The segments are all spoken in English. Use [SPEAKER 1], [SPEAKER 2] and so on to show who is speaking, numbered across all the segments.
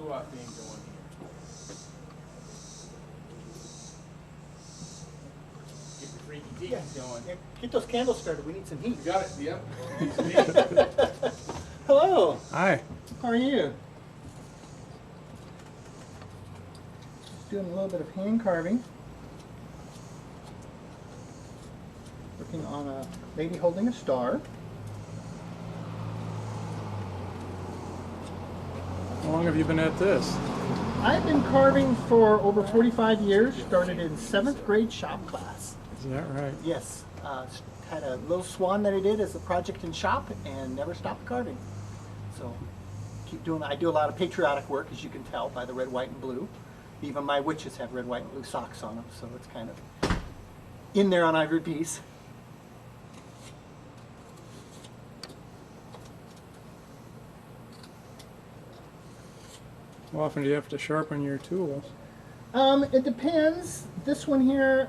[SPEAKER 1] photo op being going here. Get the freaky deakies going.
[SPEAKER 2] Yeah, get those candles started. We need some heat.
[SPEAKER 1] You got it, yep.
[SPEAKER 2] Hello.
[SPEAKER 3] Hi.
[SPEAKER 2] How are you? Just doing a little bit of hand carving. Working on a lady holding a star.
[SPEAKER 3] How long have you been at this?
[SPEAKER 2] I've been carving for over 45 years. Started in 7th grade shop class.
[SPEAKER 3] Is that right?
[SPEAKER 2] Yes. Had a little swan that I did as a project in shop and never stopped carving. So keep doing. I do a lot of patriotic work, as you can tell by the red, white, and blue. Even my witches have red, white, and blue socks on them, so it's kind of in there on ivory piece.
[SPEAKER 3] How often do you have to sharpen your tools?
[SPEAKER 2] It depends. This one here,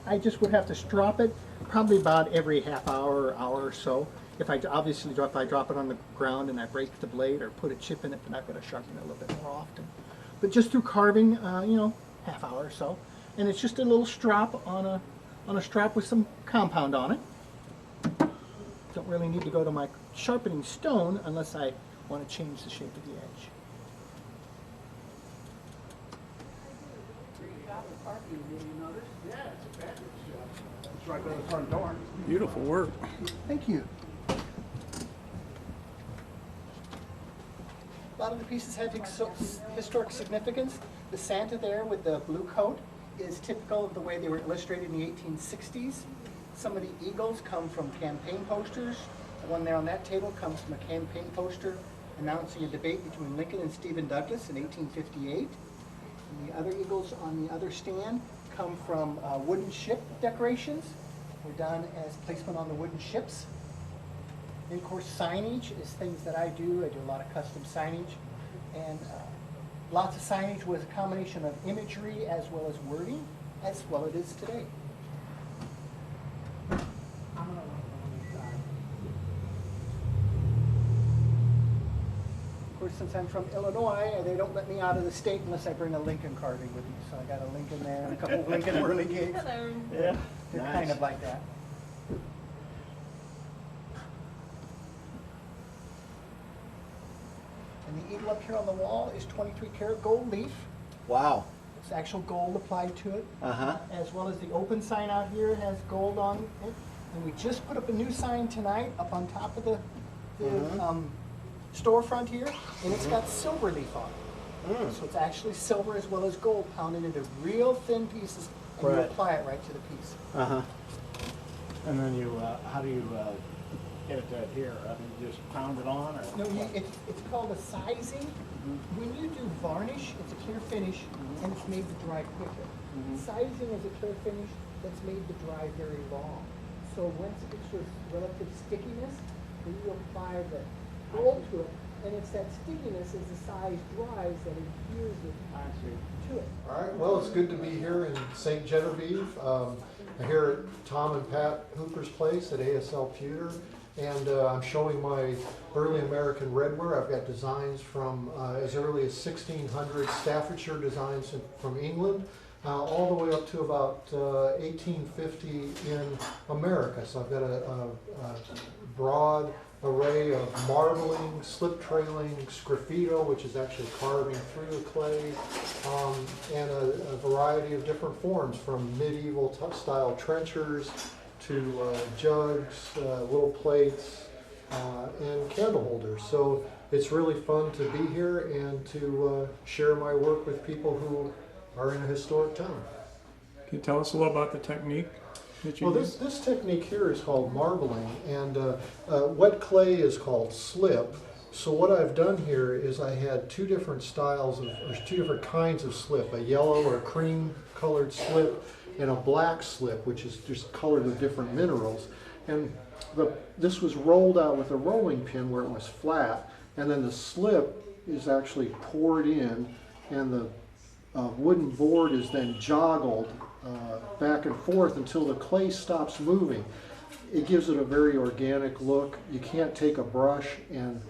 [SPEAKER 2] I just would have to strop it probably about every half hour or hour or so. If I drop it on the ground and I break the blade or put a chip in it, then I've got to sharpen it a little bit more often. But just through carving, half hour or so, and it's just a little strop on a strap with some compound on it. Don't really need to go to my sharpening stone unless I want to change the shape of the edge.
[SPEAKER 1] Yeah, it's a fabulous job. It's right by the front door.
[SPEAKER 3] Beautiful work.
[SPEAKER 2] Thank you. A lot of the pieces have historic significance. The Santa there with the blue coat is typical of the way they were illustrated in the 1860s. Some of the eagles come from campaign posters. The one there on that table comes from a campaign poster announcing a debate between Lincoln and Stephen Douglas in 1858. And the other eagles on the other stand come from wooden ship decorations. Were done as placement on the wooden ships. And of course, signage is things that I do. I do a lot of custom signage. And lots of signage with a combination of imagery as well as wording, as well it is today. Of course, since I'm from Illinois, they don't let me out of the state unless I bring a Lincoln carving with me. So I got a Lincoln there and a couple of Lincoln whirligigs.
[SPEAKER 4] Hello.
[SPEAKER 2] Yeah, they're
[SPEAKER 1] Nice.
[SPEAKER 2] kind of like that. And the eagle up here on the wall is 23 karat gold leaf.
[SPEAKER 5] Wow.
[SPEAKER 2] It's actual gold applied to it.
[SPEAKER 5] Uh-huh.
[SPEAKER 2] As well as the open sign out here has gold on it. And we just put up a new sign tonight up on top of the storefront here, and it's got silver leaf on it. So it's actually silver as well as gold pounded into real thin pieces, and you
[SPEAKER 5] Right.
[SPEAKER 2] apply it right to the piece.
[SPEAKER 5] Uh-huh.
[SPEAKER 1] And then you, how do you get it to adhere? I mean, you just pound it on, or?
[SPEAKER 2] No, it's called a sizing. When you do varnish, it's a clear finish, and it's made to dry quicker. Sizing is a clear finish that's made to dry very long. So once it's your relative stickiness, then you apply the gold to it, and it's that stickiness as the size dries that adheres it to it.
[SPEAKER 6] All right, well, it's good to be here in St. Genevieve, here at Tom and Pat Hooper's place at ASL Pewter, and I'm showing my early American redware. I've got designs from as early as 1600 Staffordshire designs from England, all the way up to about 1850 in America. So I've got a broad array of marbling, slip trailing, sgraffito, which is actually carving through the clay, and a variety of different forms, from medieval style trenchers to jugs, little plates, and candle holders. So it's really fun to be here and to share my work with people who are in a historic town.
[SPEAKER 3] Can you tell us a little about the technique that you
[SPEAKER 6] Well,
[SPEAKER 3] use?
[SPEAKER 6] this technique here is called marbling, and wet clay is called slip. So what I've done here is I had two different styles or two different kinds of slip: a yellow or cream colored slip and a black slip, which is just colored with different minerals. And this was rolled out with a rolling pin where it was flat, and then the slip is actually poured in, and the wooden board is then joggled back and forth until the clay stops moving. It gives it a very organic look. You can't take a brush and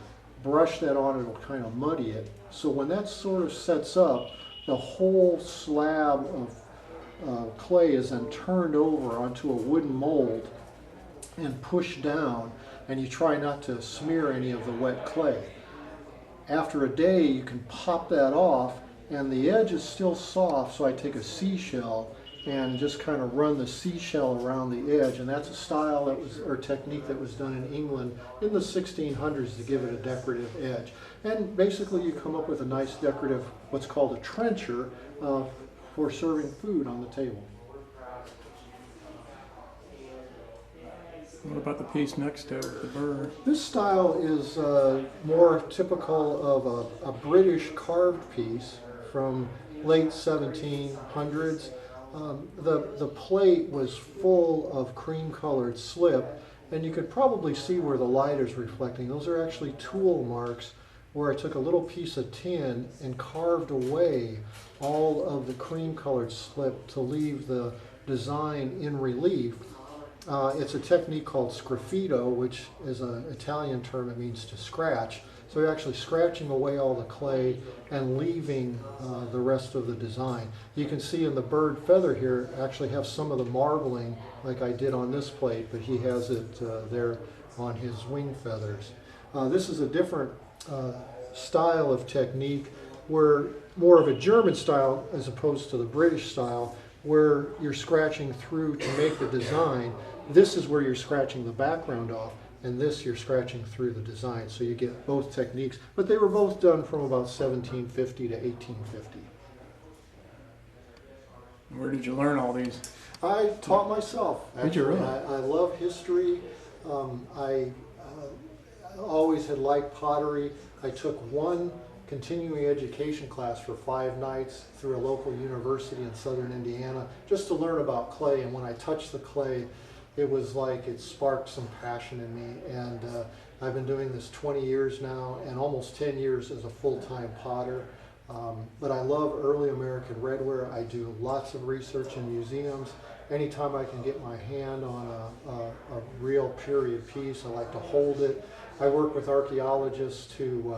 [SPEAKER 6] brush that on, it'll kind of muddy it. So when that sort of sets up, the whole slab of clay is then turned over onto a wooden mold and pushed down, and you try not to smear any of the wet clay. After a day, you can pop that off, and the edge is still soft, so I take a seashell and just kind of run the seashell around the edge, and that's a style that was, or technique that was done in England in the 1600s to give it a decorative edge. And basically you come up with a nice decorative, what's called a trencher, for serving food on the table.
[SPEAKER 3] What about the piece next to it, the burr?
[SPEAKER 6] This style is more typical of a British carved piece from late 1700s. The plate was full of cream colored slip, and you could probably see where the light is reflecting. Those are actually tool marks where I took a little piece of tin and carved away all of the cream colored slip to leave the design in relief. It's a technique called sgraffito, which is an Italian term. It means to scratch. So you're actually scratching away all the clay and leaving the rest of the design. You can see in the bird feather here, actually have some of the marbling like I did on this plate, but he has it there on his wing feathers. This is a different style of technique, where more of a German style as opposed to the British style, where you're scratching through to make the design. This is where you're scratching the background off, and this you're scratching through the design. So you get both techniques, but they were both done from about 1750 to 1850.
[SPEAKER 3] Where did you learn all these?
[SPEAKER 6] I taught myself.
[SPEAKER 3] Did you really?
[SPEAKER 6] I love history. I always had liked pottery. I took one continuing education class for 5 nights through a local university in southern Indiana just to learn about clay, and when I touched the clay, it was like it sparked some passion in me. And I've been doing this 20 years now, and almost 10 years as a full-time potter. But I love early American redware. I do lots of research in museums. Anytime I can get my hand on a real period piece, I like to hold it. I work with archaeologists to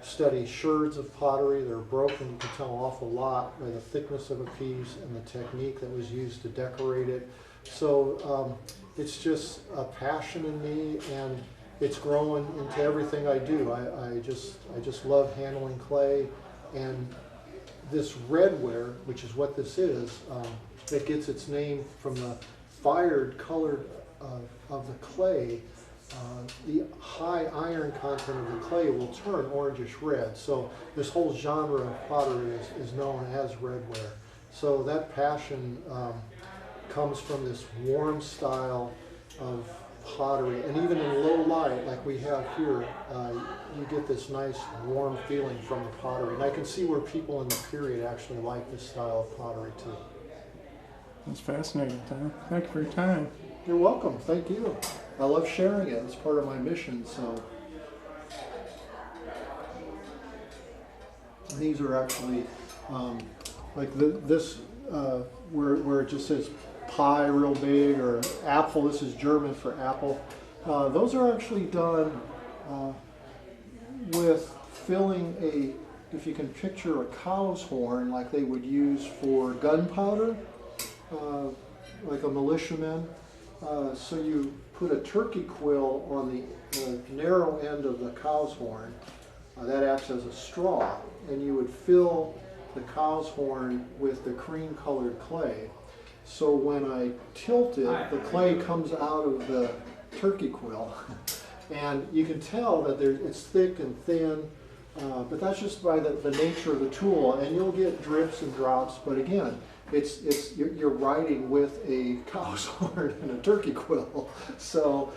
[SPEAKER 6] study sherds of pottery. They're broken. You can tell an awful lot by the thickness of a piece and the technique that was used to decorate it. So it's just a passion in me, and it's growing into everything I do. I just love handling clay, and this redware, which is what this is, it gets its name from the fired color of the clay. The high iron content of the clay will turn orangish red. So this whole genre of pottery is known as redware. So that passion comes from this warm style of pottery, and even in low light like we have here, you get this nice warm feeling from the pottery. And I can see where people in the period actually like this style of pottery too.
[SPEAKER 3] That's fascinating, Tom. Thank you for your time.
[SPEAKER 6] You're welcome. Thank you. I love sharing it. It's part of my mission. So these are actually like this where it just says pie real big, or apple. This is German for apple. Those are actually done with filling if you can picture a cow's horn like they would use for gunpowder, like a militiaman. So you put a turkey quill on the narrow end of the cow's horn. That acts as a straw, and you would fill the cow's horn with the cream colored clay. So when I tilt it, the clay comes out of the turkey quill. And you can tell that it's thick and thin, but that's just by the nature of the tool. And you'll get drips and drops, but again, you're writing with a cow's horn and a turkey quill. So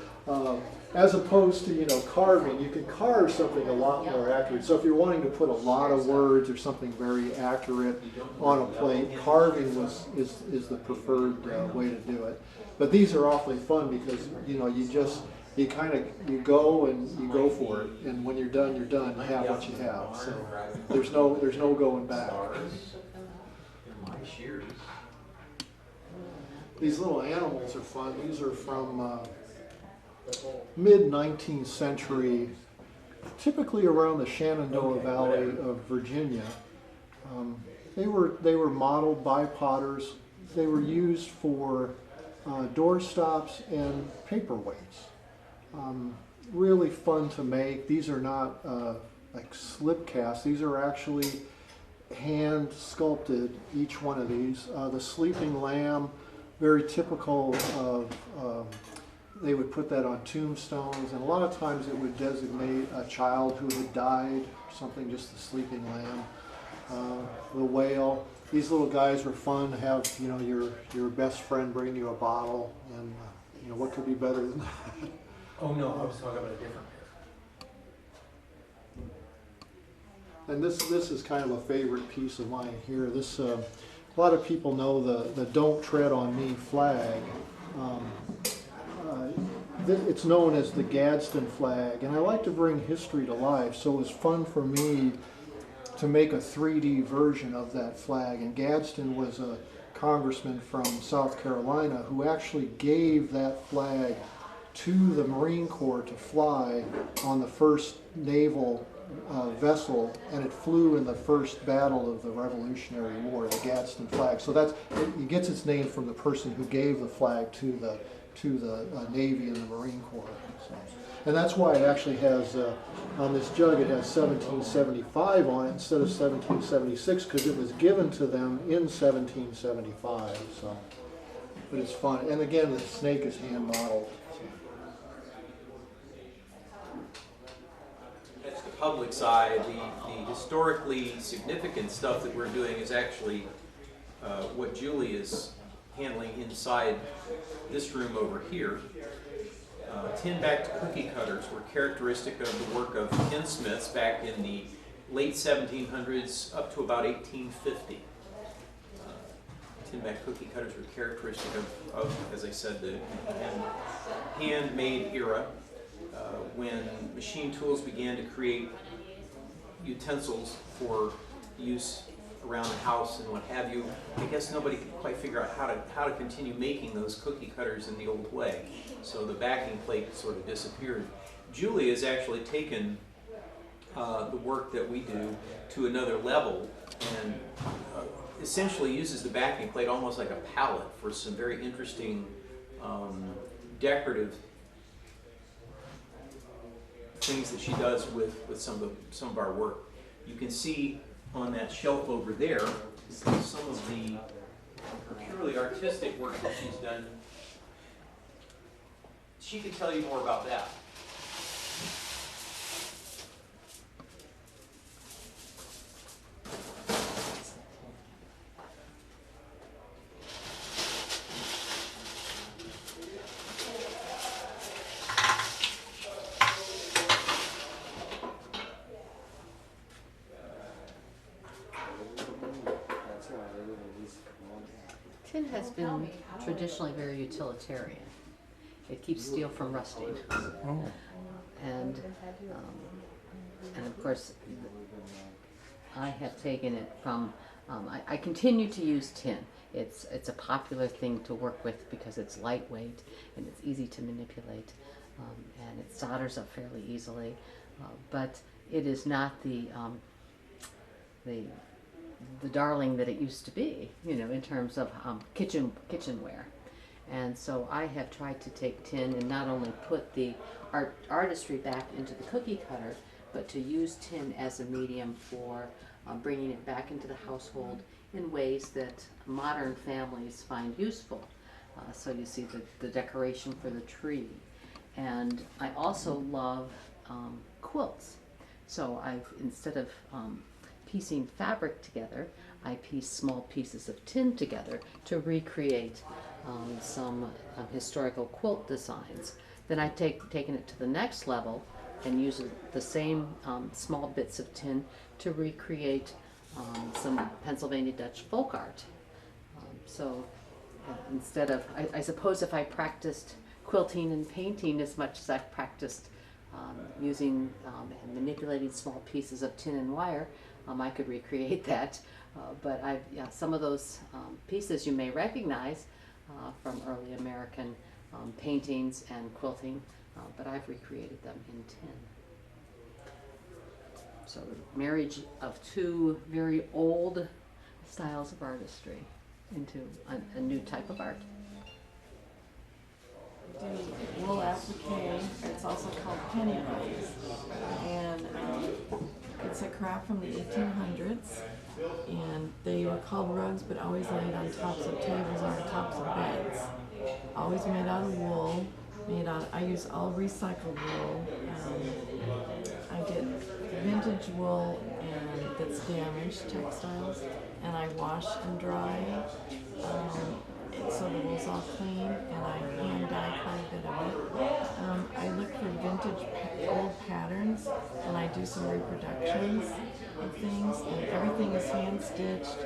[SPEAKER 6] as opposed to carving, you can carve something a lot more accurate. So if you're wanting to put a lot of words or something very accurate on a plate, carving is the preferred way to do it. But these are awfully fun because you go for it, and when you're done, you have what you have. So there's no going back. These little animals are fun. These are from mid-19th century typically around the Shenandoah
[SPEAKER 4] Okay,
[SPEAKER 6] Valley
[SPEAKER 4] whatever.
[SPEAKER 6] of Virginia. They were modeled by potters. They were used for door stops and paperweights. Really fun to make. These are not like slip casts. These are actually hand sculpted, each one of these. The sleeping lamb, very typical of, they would put that on tombstones, and a lot of times it would designate a child who had died, something, just the sleeping lamb. The whale. These little guys were fun to have, you know, your best friend bring you a bottle, and you know, what could be better than that?
[SPEAKER 4] Oh, no, I was talking about a different pair.
[SPEAKER 6] And this is kind of a favorite piece of mine here. This a lot of people know the "Don't Tread on Me" flag. It's known as the Gadsden flag, and I like to bring history to life. So it was fun for me to make a 3D version of that flag. And Gadsden was a congressman from South Carolina who actually gave that flag to the Marine Corps to fly on the first naval vessel, and it flew in the first battle of the Revolutionary War, the Gadsden flag. So it gets its name from the person who gave the flag to the Navy and the Marine Corps. So, and that's why it actually has, on this jug, it has 1775 on it instead of 1776, because it was given to them in 1775. So, but it's fun. And again, the snake is hand modeled.
[SPEAKER 5] That's the public side. The historically significant stuff that we're doing is actually what Julie is handling inside this room over here. Tin-backed cookie cutters were characteristic of the work of tinsmiths back in the late 1700s up to about 1850. Tin-backed cookie cutters were characteristic of, as I said, the handmade era. When machine tools began to create utensils for use around the house and what have you, I guess nobody could quite figure out how to continue making those cookie cutters in the old way. So the backing plate sort of disappeared. Julie has actually taken the work that we do to another level and essentially uses the backing plate almost like a palette for some very interesting decorative things that she does with some of our work. You can see on that shelf over there some of the purely artistic work that she's done. She can tell you more about that.
[SPEAKER 7] Tin has been traditionally very utilitarian. It keeps steel from rusting.
[SPEAKER 3] Oh,
[SPEAKER 7] And of course, I have taken it from, I continue to use tin. It's a popular thing to work with because it's lightweight and it's easy to manipulate, and it solders up fairly easily. But it is not the darling that it used to be, you know, in terms of kitchenware. And so I have tried to take tin and not only put the artistry back into the cookie cutter, but to use tin as a medium for bringing it back into the household in ways that modern families find useful. So you see the decoration for the tree. And I also love quilts. So instead of piecing fabric together, I piece small pieces of tin together to recreate some historical quilt designs. Then I've taken it to the next level and use the same small bits of tin to recreate some Pennsylvania Dutch folk art. So instead of, I suppose if I practiced quilting and painting as much as I've practiced using and manipulating small pieces of tin and wire, I could recreate that. But some of those pieces you may recognize from early American paintings and quilting, but I've recreated them in tin. So marriage of two very old styles of artistry into a new type of art.
[SPEAKER 8] Do wool applique, it's also called penny rugs, and it's a craft from the 1800s, and they were called rugs but always laid on tops of tables or on tops of beds. Always made out of wool, I use all recycled wool. I get vintage wool and that's damaged textiles, and I wash and dry. So the wool's all clean, and I hand dye quite a bit of it. I look for vintage old patterns, and I do some reproductions of things, and everything is hand stitched.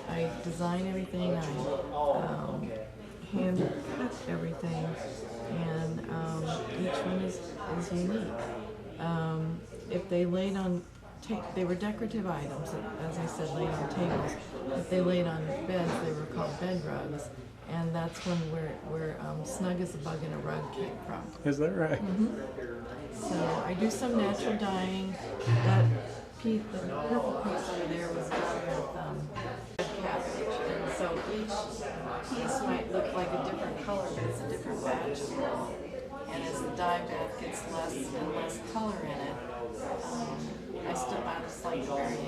[SPEAKER 8] I design everything, I hand cut everything, and each one is unique. If they laid on they were decorative items, as I said, laid on tables. If they laid on beds, they were called bed rugs, and that's where snug as a bug in a rug came from.
[SPEAKER 3] Is that right?
[SPEAKER 8] So I do some natural dyeing. That piece, the purple piece over there was done with cabbage, and so each piece might look like a different color, but it's a different batch of wool. And as the dye bath gets less and less color in it, I still add a slight variation.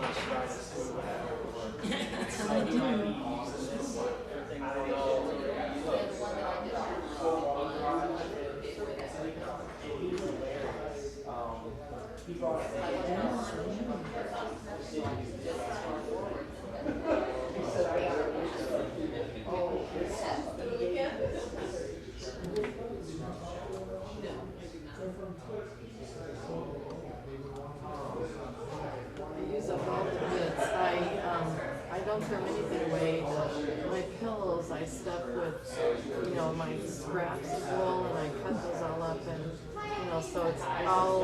[SPEAKER 8] That's what I do. I use up all the bits. I don't throw anything away. My pillows I stuff with, my scraps of wool, and I cut those all up, and so it's all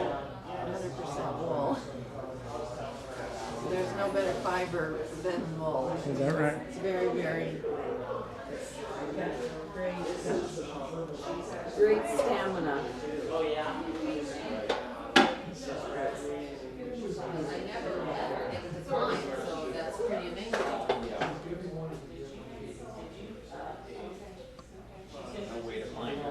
[SPEAKER 8] 100% wool. There's no better fiber than wool.
[SPEAKER 3] Is that right?
[SPEAKER 8] It's very, very great stamina. Oh yeah.
[SPEAKER 7] So that's pretty amazing.
[SPEAKER 5] No way to find it.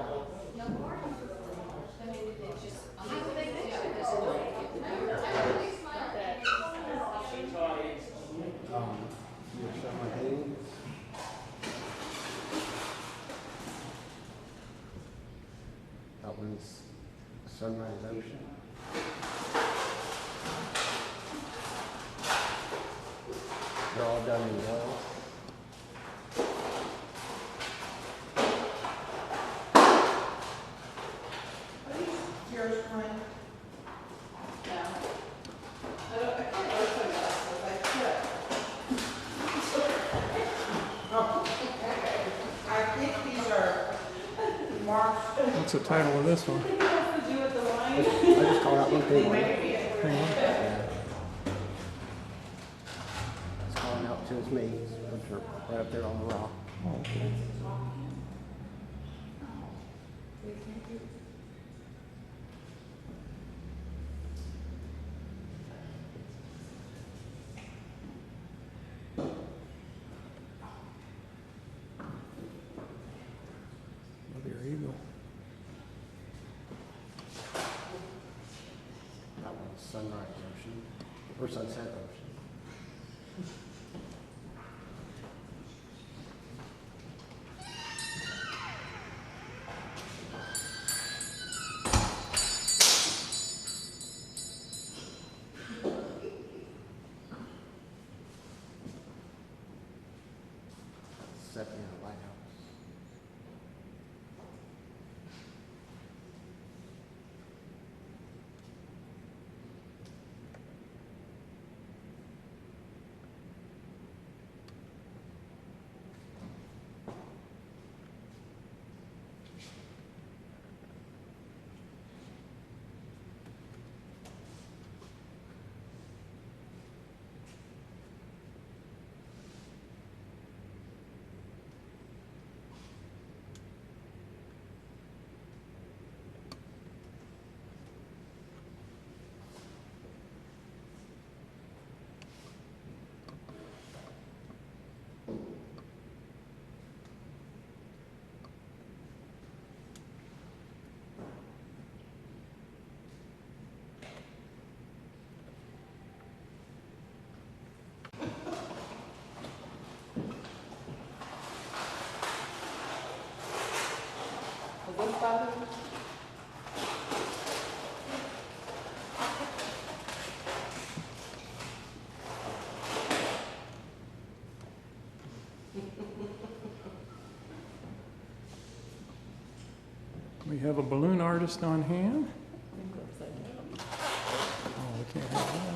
[SPEAKER 1] That one's Sunrise Ocean. They're all done in oil.
[SPEAKER 3] What's the title of this one?
[SPEAKER 1] I just call that one thing.
[SPEAKER 3] Hang
[SPEAKER 1] It's calling out to his mates, which are right up there on the rock.
[SPEAKER 3] on. Oh, okay. There you go.
[SPEAKER 1] That one's Sunrise Ocean, or Sunset Ocean. Set in a lighthouse.
[SPEAKER 8] about it.
[SPEAKER 3] We have a balloon artist on hand. Oh, we can't have that.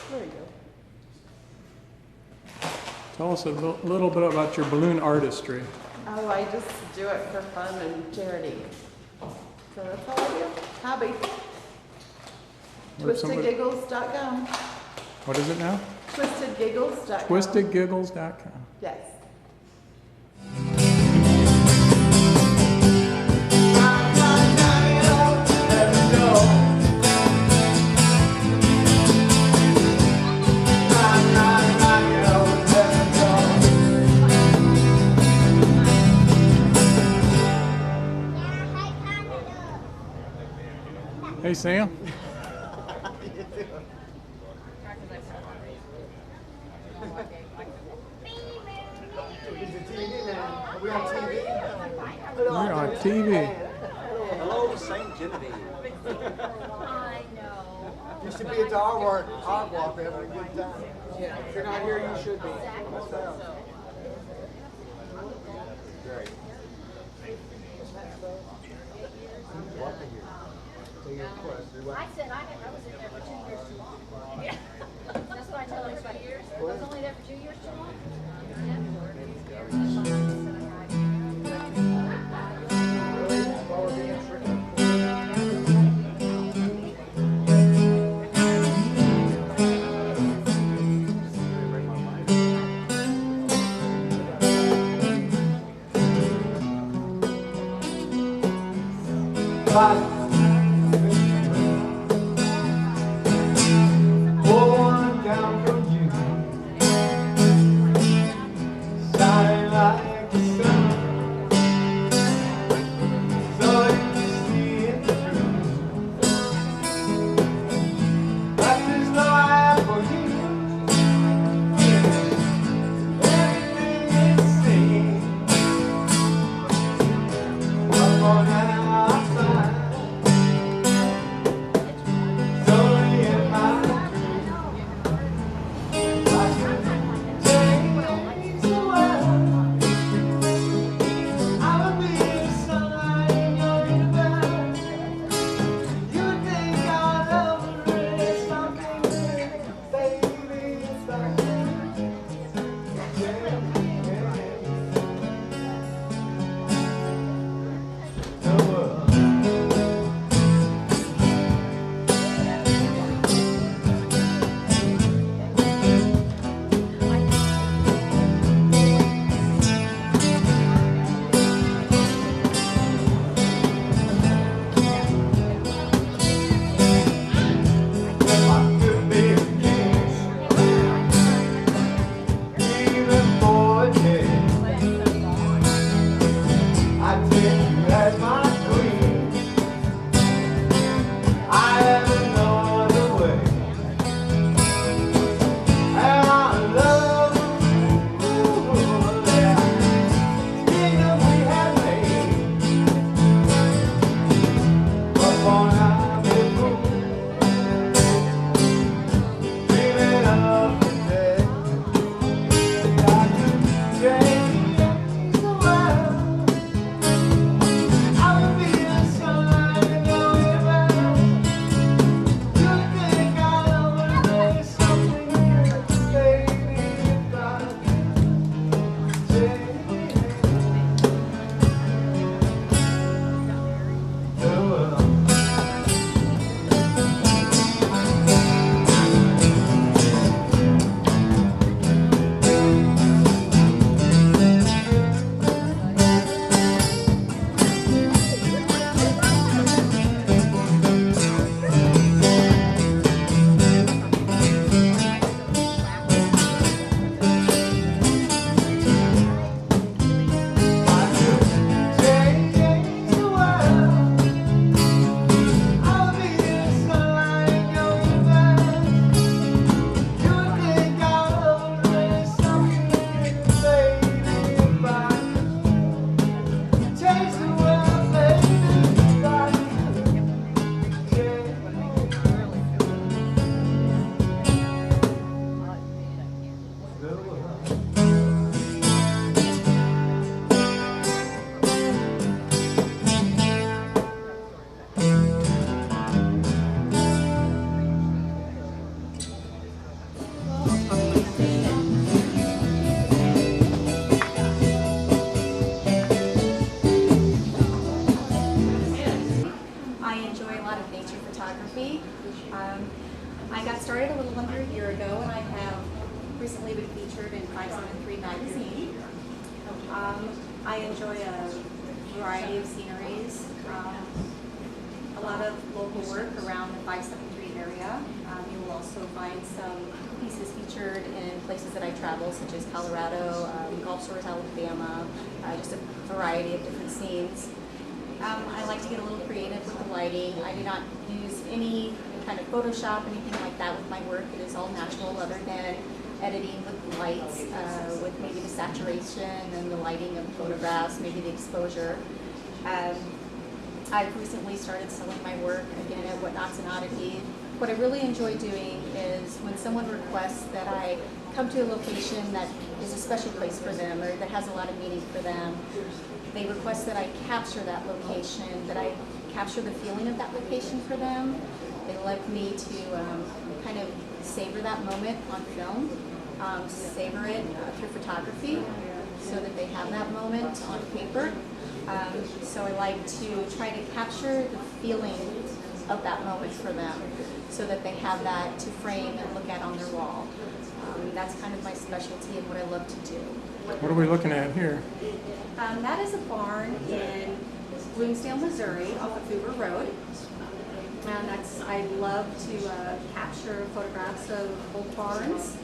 [SPEAKER 8] There you go.
[SPEAKER 3] Tell us a little bit about your balloon artistry.
[SPEAKER 8] Oh, I just do it for fun and charity. So that's all I do. Hobby.
[SPEAKER 3] What if somebody-
[SPEAKER 8] TwistedGiggles.com.
[SPEAKER 3] What is it now?
[SPEAKER 8] TwistedGiggles.com.
[SPEAKER 3] TwistedGiggles.com.
[SPEAKER 8] Yes.
[SPEAKER 3] Hey, Sam.
[SPEAKER 2] We're on TV.
[SPEAKER 3] We're on TV.
[SPEAKER 9] Hello, St. Genevieve.
[SPEAKER 10] I know.
[SPEAKER 2] You should be at the Artwalk having a good time. Yeah, if you're not here, you should be.
[SPEAKER 10] I said I was in there for 2 years too long. Yeah. That's what I tell everybody. I was only there for 2 years too long.
[SPEAKER 2] Born down from you.
[SPEAKER 10] enjoy a lot of nature photography. I got started a little under a year ago, and I have recently been featured in 573 magazine. I enjoy a variety of sceneries, a lot of local work around the 573 area. You will also find some pieces featured in places that I travel, such as Colorado, Gulf Shores, Alabama, just a variety of different scenes. I like to get a little creative with the lighting. I do not use any kind of Photoshop, anything like that with my work. It is all natural, other than editing with lights, with maybe the saturation and the lighting of the photographs, maybe the exposure. I've recently started selling my work again at Whatnots and Oddities. What I really enjoy doing is when someone requests that I come to a location that is a special place for them or that has a lot of meaning for them, they request that I capture that location, that I capture the feeling of that location for them. They like me to kind of savor that moment on film, savor it through photography so that they have that moment on paper. So I like to try to capture the feeling of that moment for them so that they have that to frame and look at on their wall. That's kind of my specialty and what I love to do.
[SPEAKER 3] What are we looking at here?
[SPEAKER 10] That is a barn in Bloomsdale, Missouri, off of Hoover Road. And I love to capture photographs of old barns.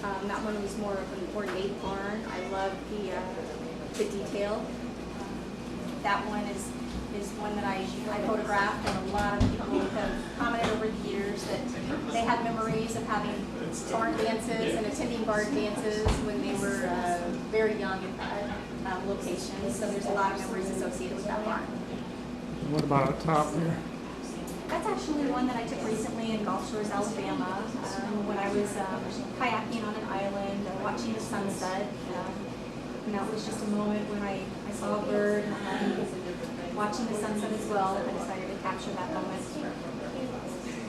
[SPEAKER 10] That one was more of an ornate barn. I love the detail. That one is one that I photographed, and a lot of people have commented over the years that they have memories of having barn dances and attending barn dances when they were very young at that location. So there's a lot of memories associated with that barn.
[SPEAKER 3] What about up top here?
[SPEAKER 10] That's actually one that I took recently in Gulf Shores, Alabama, when I was kayaking on an island, watching the sunset. And that was just a moment when I saw a bird, watching the sunset as well. I decided to capture that moment.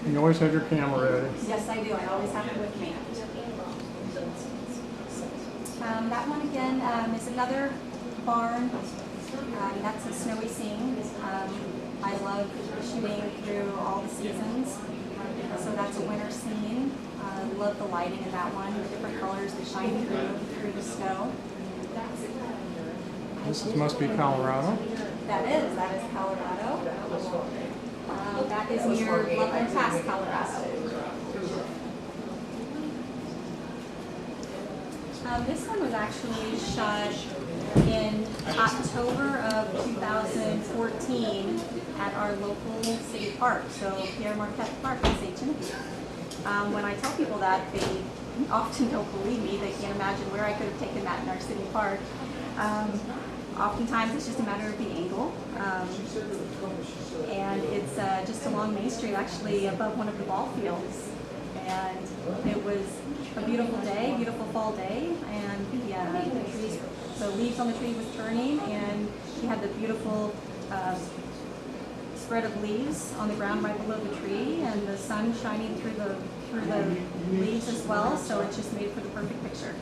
[SPEAKER 3] You always have your camera ready.
[SPEAKER 10] Yes, I do. I always have it with me. That one again is another barn. That's a snowy scene. I love shooting through all the seasons. So that's a winter scene. I love the lighting in that one, the different colors that shine through the snow.
[SPEAKER 3] This must be Colorado.
[SPEAKER 10] That is Colorado. That is near Loveland Pass, Colorado. This one was actually shot in October of 2014 at our local city park, so Pierre Marquette Park in St. Genevieve. When I tell people that, they often don't believe me. They can't imagine where I could have taken that in our city park. Oftentimes it's just a matter of the angle. And it's just along Main Street, actually above one of the ball fields. And it was a beautiful day, beautiful fall day, and the leaves on the tree was turning, and you had the beautiful spread of leaves on the ground right below the tree, and the sun shining through the leaves as well, so it just made for the perfect picture.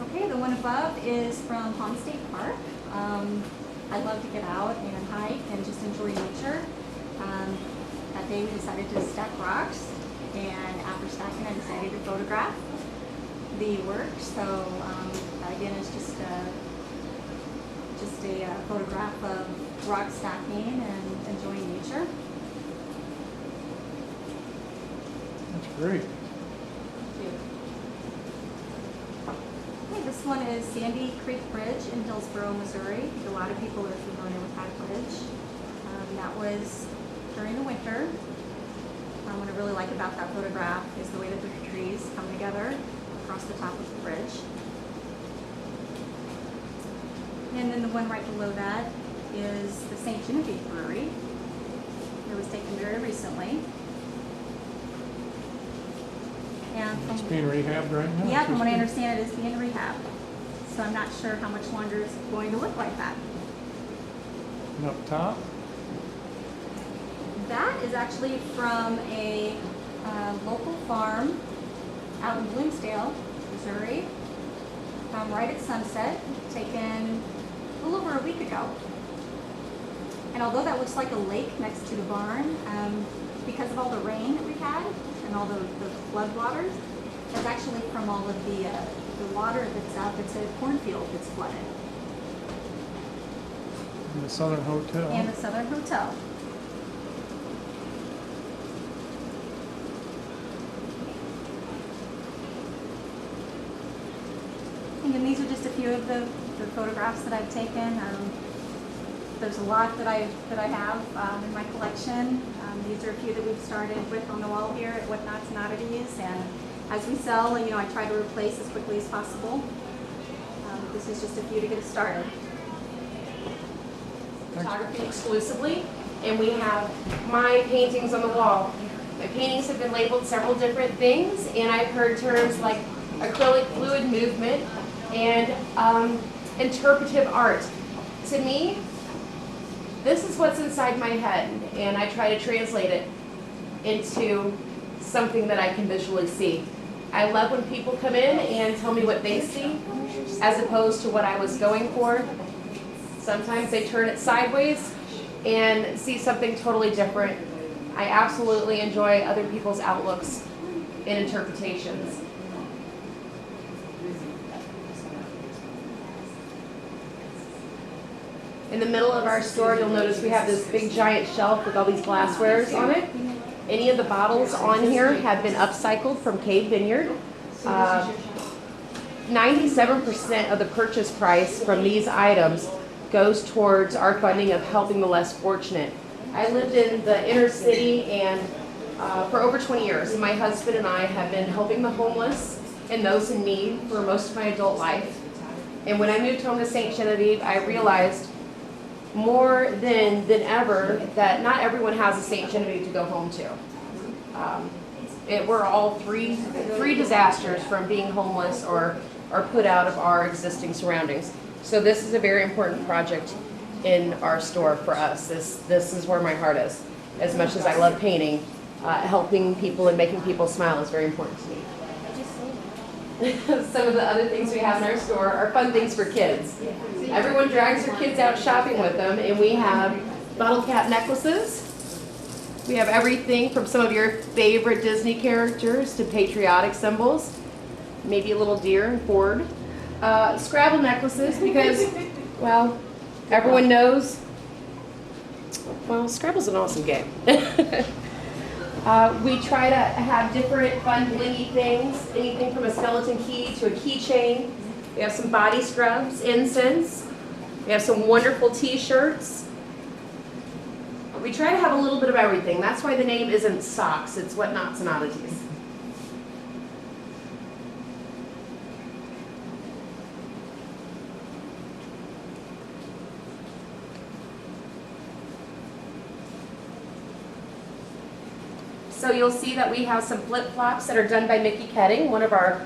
[SPEAKER 10] Okay, the one above is from Pond State Park. I love to get out and hike and just enjoy nature. That day we decided to stack rocks, and after stacking I decided to photograph the work. So that again is just a photograph of rock stacking and enjoying nature.
[SPEAKER 3] That's great.
[SPEAKER 10] Okay, this one is Sandy Creek Bridge in Hillsboro, Missouri. A lot of people are familiar with that bridge. That was during the winter. What I really like about that photograph is the way that the trees come together across the top of the bridge. And then the one right below that is the St. Genevieve Brewery. It was taken very recently. And
[SPEAKER 3] It's being rehabbed right now?
[SPEAKER 10] yeah, from what I understand, it is being rehabbed. So I'm not sure how much longer it's going to look like that.
[SPEAKER 3] And up top?
[SPEAKER 10] That is actually from a local farm out in Bloomsdale, Missouri. Right at sunset, taken a little over a week ago. And although that looks like a lake next to the barn, because of all the rain that we've had and all the flood waters, that's actually from all of the water that's out. It's a cornfield that's flooded.
[SPEAKER 3] And the Southern Hotel.
[SPEAKER 10] And the Southern Hotel. And these are just a few of the photographs that I've taken. There's a lot that I have in my collection. These are a few that we've started with on the wall here at What Nots and Oddities, and as we sell, you know, I try to replace as quickly as possible. This is just a few to get us started.
[SPEAKER 11] Photography exclusively, and we have my paintings on the wall. My paintings have been labeled several different things, and I've heard terms like acrylic fluid movement and interpretive art. To me, this is what's inside my head, and I try to translate it into something that I can visually see. I love when people come in and tell me what they see, as opposed to what I was going for. Sometimes they turn it sideways and see something totally different. I absolutely enjoy other people's outlooks and interpretations. In the middle of our store, you'll notice we have this big giant shelf with all these glasswares on it. Any of the bottles on here have been upcycled from Cave Vineyard. 97% of the purchase price from these items goes towards our funding of helping the less fortunate. I lived in the inner city and for over 20 years, and my husband and I have been helping the homeless and those in need for most of my adult life. And when I moved home to St. Genevieve, I realized more than ever that not everyone has a St. Genevieve to go home to. We're all three disasters from being homeless or put out of our existing surroundings. So this is a very important project in our store for us. This is where my heart is. As much as I love painting, helping people and making people smile is very important to me. Some of the other things we have in our store are fun things for kids. Everyone drags their kids out shopping with them, and we have bottle cap necklaces. We have everything from some of your favorite Disney characters to patriotic symbols, maybe a little deer and Ford. Scrabble necklaces because, well, everyone knows, well, Scrabble's an awesome game. We try to have different fun blingy things, anything from a skeleton key to a keychain. We have some body scrubs, incense. We have some wonderful t-shirts. We try to have a little bit of everything. That's why the name isn't Socks, it's What Nots and Oddities. So you'll see that we have some flip-flops that are done by Mickey Ketting, one of our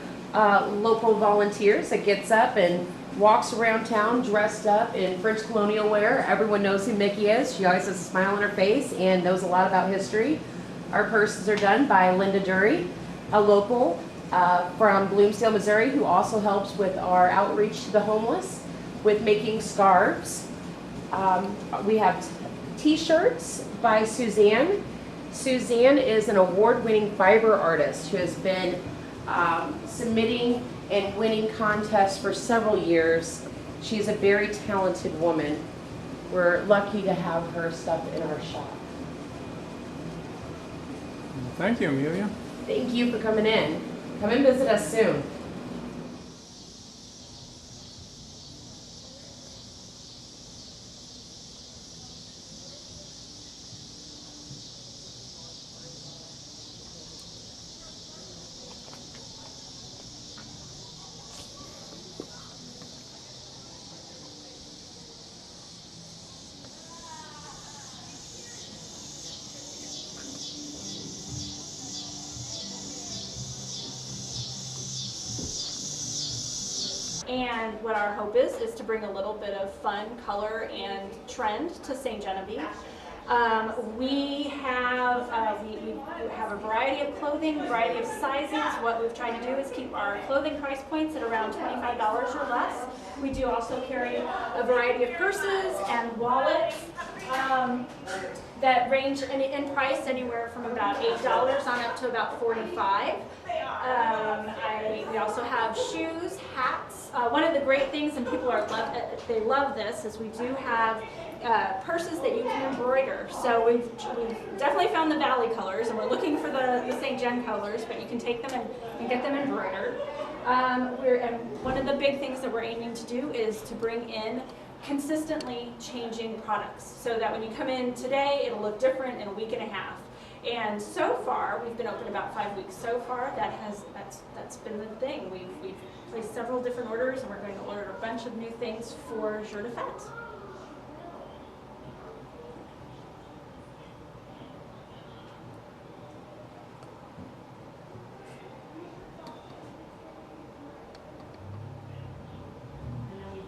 [SPEAKER 11] local volunteers that gets up and walks around town dressed up in French colonial wear. Everyone knows who Mickey is. She always has a smile on her face and knows a lot about history. Our purses are done by Linda Dury, a local from Bloomsdale, Missouri, who also helps with our outreach to the homeless with making scarves. We have t-shirts by Suzanne. Suzanne is an award-winning fiber artist who has been submitting and winning contests for several years. She's a very talented woman. We're lucky to have her stuff in our shop.
[SPEAKER 3] Thank you, Amelia.
[SPEAKER 11] Thank you for coming in. Come and visit us soon.
[SPEAKER 12] And what our hope is to bring a little bit of fun, color, and trend to St. Genevieve. We have a variety of clothing, variety of sizes. What we've tried to do is keep our clothing price points at around $25 or less. We do also carry a variety of purses and wallets that range in price anywhere from about $8 on up to about $45. We also have shoes, hats. One of the great things, and people they love this, is we do have purses that you can embroider. So we've definitely found the Valley colors, and we're looking for the St. John colors, but you can take them and get them embroidered. And one of the big things that we're aiming to do is to bring in consistently changing products, so that when you come in today, it'll look different in a week and a half. And so far, we've been open about 5 weeks. So far, that's been the thing. We've placed several different orders, and we're going to order a bunch of new things for Jour de Fête.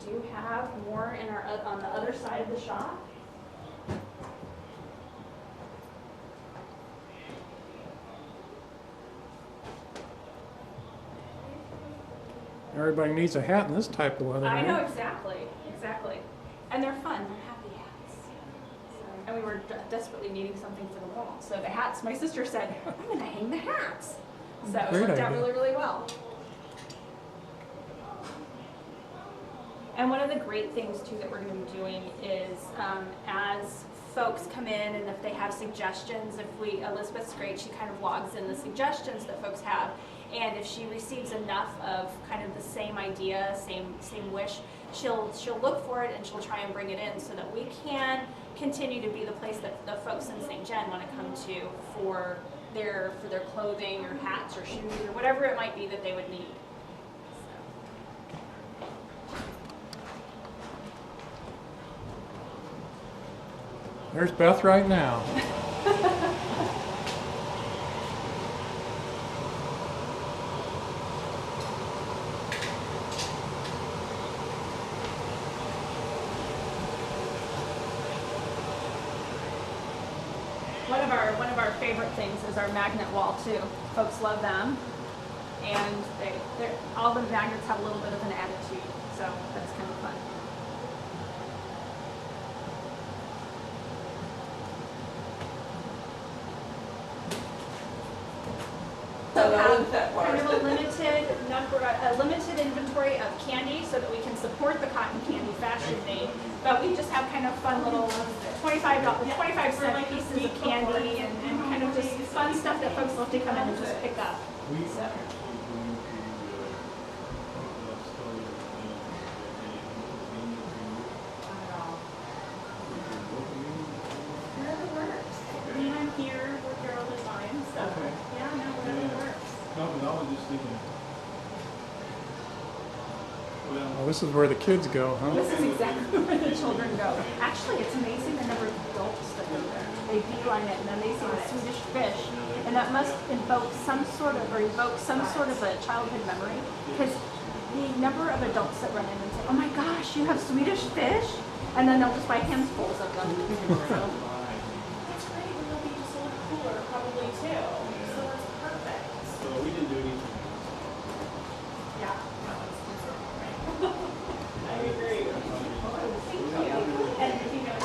[SPEAKER 12] Do have more on the other side of the shop.
[SPEAKER 3] Everybody needs a hat in this type of weather.
[SPEAKER 12] I know,
[SPEAKER 3] right?
[SPEAKER 12] exactly. And they're fun, they're happy hats. And we were desperately needing something for the wall. So the hats, my sister said, I'm gonna hang the hats. So it
[SPEAKER 3] Great
[SPEAKER 12] worked out
[SPEAKER 3] idea.
[SPEAKER 12] really, really well. And one of the great things too that we're going to be doing is as folks come in and if they have suggestions, Elizabeth's great, she kind of logs in the suggestions that folks have, and if she receives enough of kind of the same idea, same wish, she'll look for it and she'll try and bring it in so that we can continue to be the place that the folks in St. John want to come to for their clothing or hats or shoes or whatever it might be that they would need.
[SPEAKER 3] There's Beth right now.
[SPEAKER 12] One of our favorite things is our magnet wall too. Folks love them, and all the magnets have a little bit of an attitude, so that's kind of fun. So have kind of a limited inventory of candy so that we can support the cotton candy fashion name. But we just have kind of fun little 25-cent pieces of candy and kind of just fun stuff that folks love to come in and just pick up. So. I'm here with Carol Design, so yeah, no, whatever works.
[SPEAKER 13] No, but I was just thinking.
[SPEAKER 3] Oh, this is where the kids go, huh?
[SPEAKER 12] This is exactly where the children go. Actually, it's amazing the number of adults that go there. They beeline it, and then they see the Swedish fish, and that must evoke some sort of a childhood memory, because the number of adults that run in and say, "Oh my gosh, you have Swedish fish," and then they'll just buy handfuls of them. So. That's great. We'll be just a little cooler, probably too. So that's perfect.
[SPEAKER 13] So we didn't do anything.
[SPEAKER 12] Yeah. I agree. Thank you. And you know.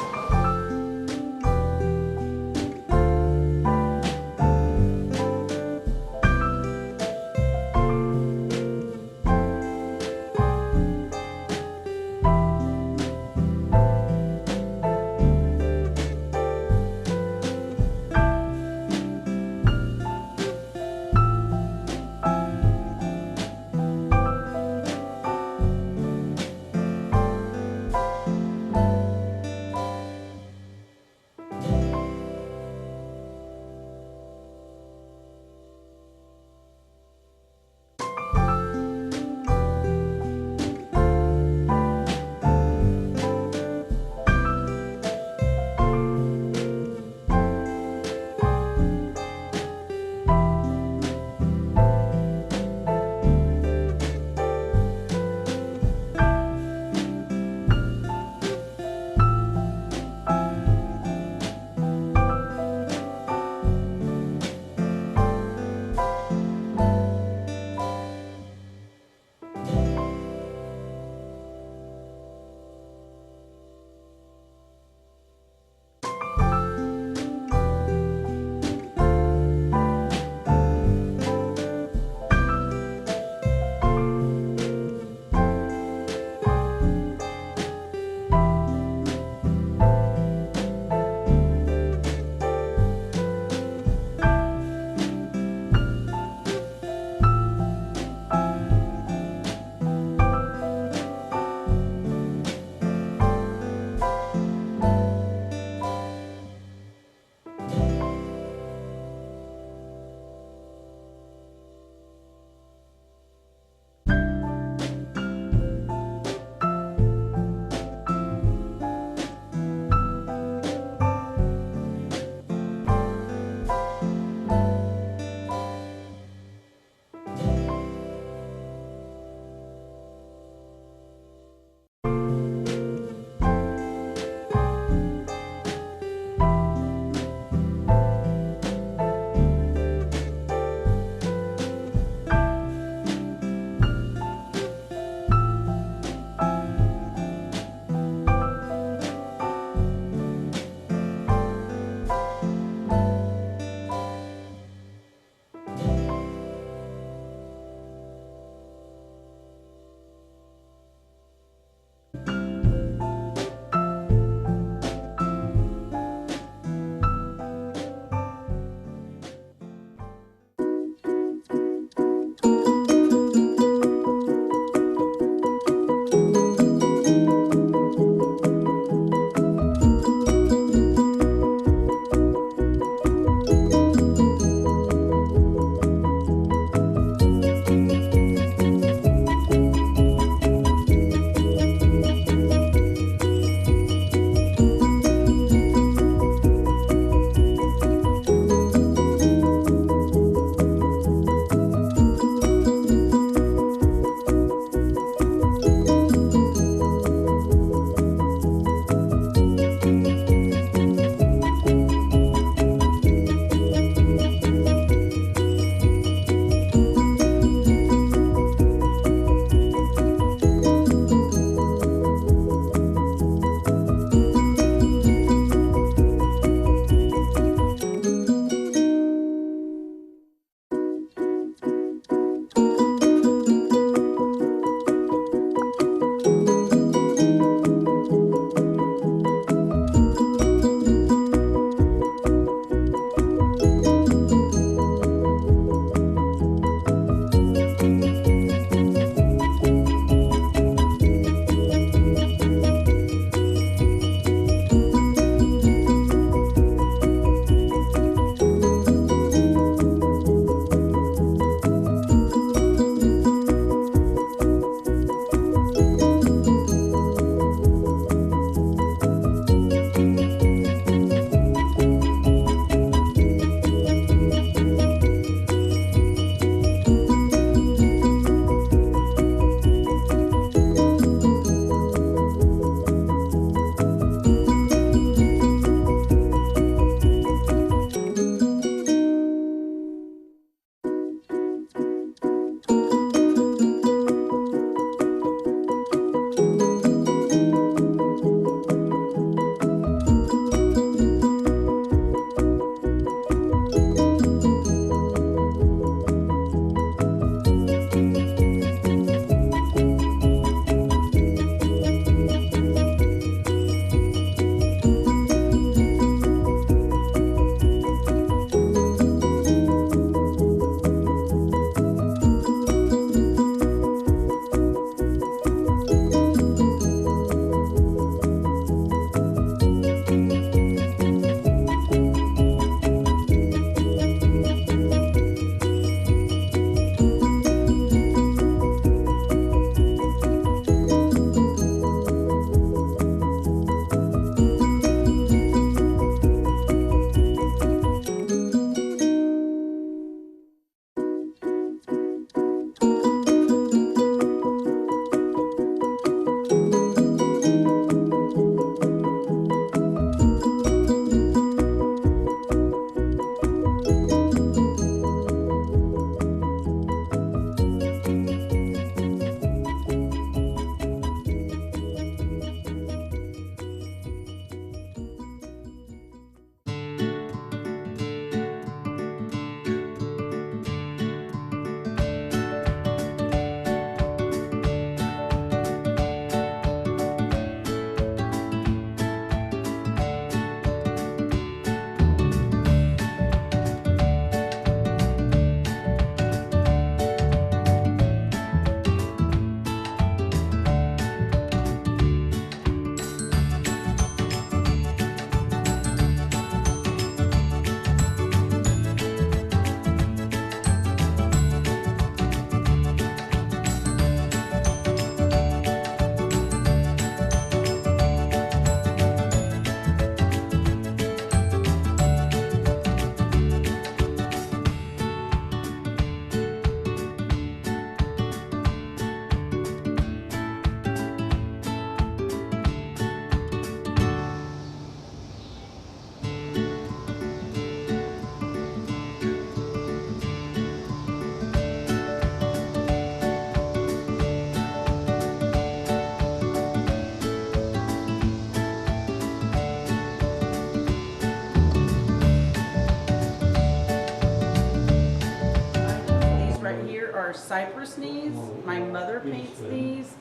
[SPEAKER 14] cypress knees. My mother paints these.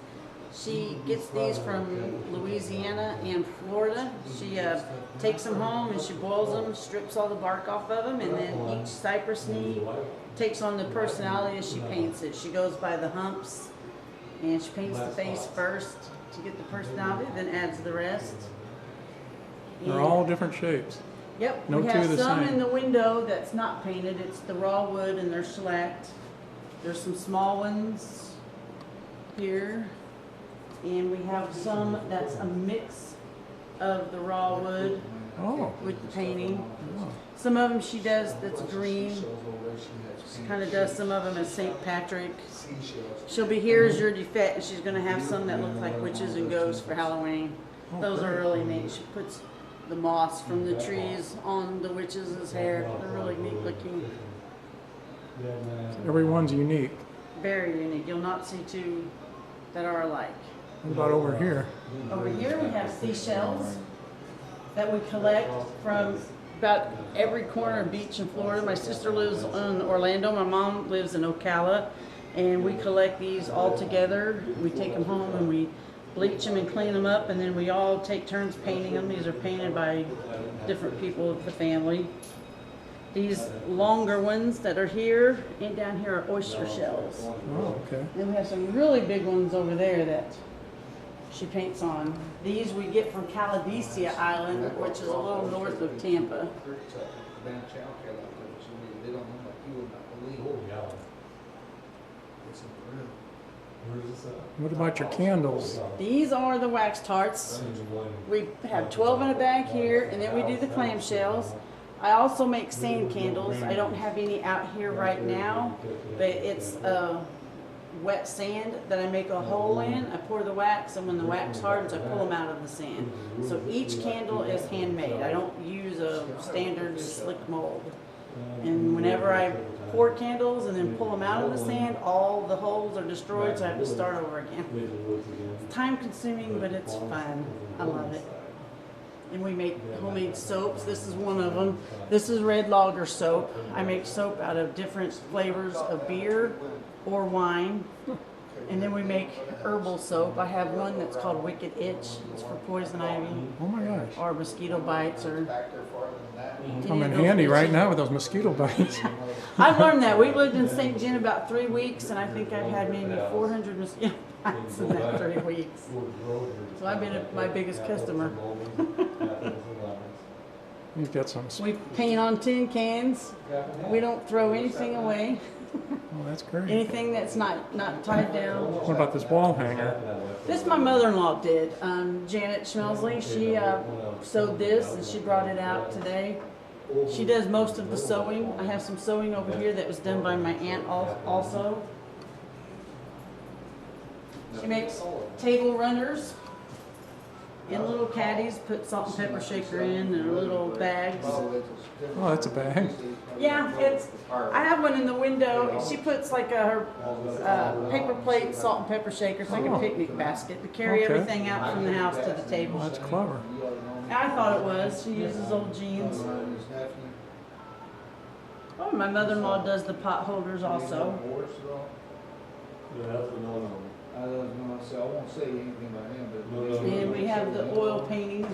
[SPEAKER 14] She gets these from Louisiana and Florida. She takes them home and she boils them, strips all the bark off of them, and then each cypress knee takes on the personality as she paints it. She goes by the humps and she paints the face first to get the personality, then adds the rest.
[SPEAKER 3] They're all different shapes.
[SPEAKER 14] Yep,
[SPEAKER 3] No
[SPEAKER 14] we
[SPEAKER 3] two
[SPEAKER 14] have
[SPEAKER 3] the
[SPEAKER 14] some
[SPEAKER 3] same.
[SPEAKER 14] in the window that's not painted. It's the raw wood and they're shellacked. There's some small ones here. And we have some that's a mix of the raw wood with the painting. Some of them she does that's green. She kind of does some of them as St. Patrick. She'll be here as your defect, and she's going to have some that look like witches and ghosts for Halloween. Those are really neat. She puts the moss from the trees on the witches' hair. They're really neat looking.
[SPEAKER 3] Everyone's unique.
[SPEAKER 14] Very unique. You'll not see two that are alike.
[SPEAKER 3] What about over here?
[SPEAKER 14] Over here we have seashells that we collect from about every corner of beach in Florida. My sister lives in Orlando. My mom lives in Ocala. And we collect these all together. We take them home and we bleach them and clean them up. And then we all take turns painting them. These are painted by different people of the family. These longer ones that are here and down here are oyster shells.
[SPEAKER 3] Oh, okay.
[SPEAKER 14] Then we have some really big ones over there that she paints on. These we get from Caladesia Island, which is a little north of Tampa.
[SPEAKER 3] What about your candles?
[SPEAKER 14] These are the wax tarts. We have 12 in a bag here, and then we do the clamshells. I also make sand candles. I don't have any out here right now, but it's wet sand that I make a hole in. I pour the wax, and when the wax hardens, I pull them out of the sand. So each candle is handmade. I don't use a standard slick mold. And whenever I pour candles and then pull them out of the sand, all the holes are destroyed, so I have to start over again. It's time consuming, but it's fun. I love it. And we make homemade soaps. This is one of them. This is red lager soap. I make soap out of different flavors of beer or wine. And then we make herbal soap. I have one that's called Wicked Itch. It's for poison ivy.
[SPEAKER 3] Oh my gosh.
[SPEAKER 14] Or mosquito bites or...
[SPEAKER 3] I'm in handy right now with those mosquito bites.
[SPEAKER 14] I've learned that. We lived in St. John about 3 weeks, and I think I've had maybe 400 mosquito bites in that 3 weeks. So I've been my biggest customer.
[SPEAKER 3] You've got some.
[SPEAKER 14] We paint on tin cans. We don't throw anything away.
[SPEAKER 3] Oh, that's great.
[SPEAKER 14] Anything that's not tied down.
[SPEAKER 3] What about this wall hanger?
[SPEAKER 14] This my mother-in-law did. Janet Schmelsley. She sewed this, and she brought it out today. She does most of the sewing. I have some sewing over here that was done by my aunt also. She makes table runners in little caddies, put salt and pepper shaker in, and little bags.
[SPEAKER 3] Oh, that's a bag.
[SPEAKER 14] Yeah, I have one in the window. She puts like her paper plate, salt and pepper shaker. It's like a picnic basket to carry everything out from the house to the table.
[SPEAKER 3] Oh, that's clever.
[SPEAKER 14] I thought it was. She uses old jeans. Oh, my mother-in-law does the pot holders also. And we have the oil paintings.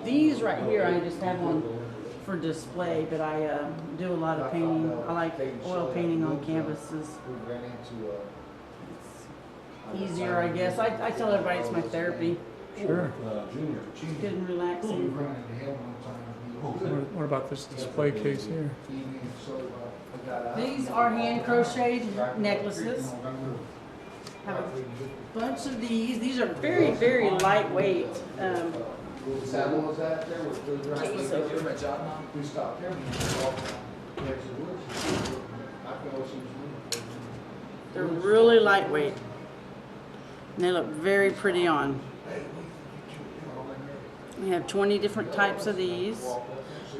[SPEAKER 14] These right here I just have on for display, but I do a lot of painting. I like oil painting on canvases. It's easier, I guess. I tell everybody it's my therapy.
[SPEAKER 3] Sure.
[SPEAKER 14] It's good and relaxing.
[SPEAKER 3] What about this display case here?
[SPEAKER 14] These are hand crocheted necklaces. Have a bunch of these. These are very, very lightweight. They're really lightweight. And they look very pretty on. We have 20 different types of these.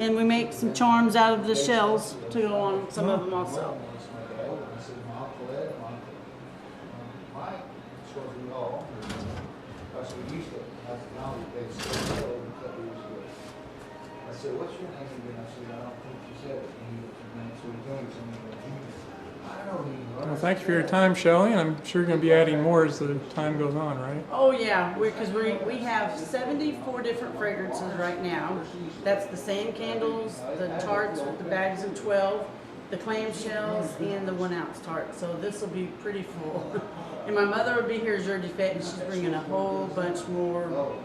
[SPEAKER 14] And we make some charms out of the shells to go on some of them also.
[SPEAKER 3] Well, thank you for your time, Shelley, and I'm sure you're going to be adding more as the time goes on, right?
[SPEAKER 14] Oh yeah, because we have 74 different fragrances right now. That's the sand candles, the tarts with the bags of 12, the clamshells, and the 1 ounce tart. So this will be pretty full. And my mother will be here jeudi fête, and she's bringing a whole bunch more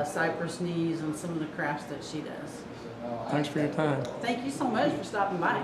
[SPEAKER 14] cypress knees and some of the crafts that she does.
[SPEAKER 3] Thanks for your time.
[SPEAKER 14] Thank you so much for stopping by.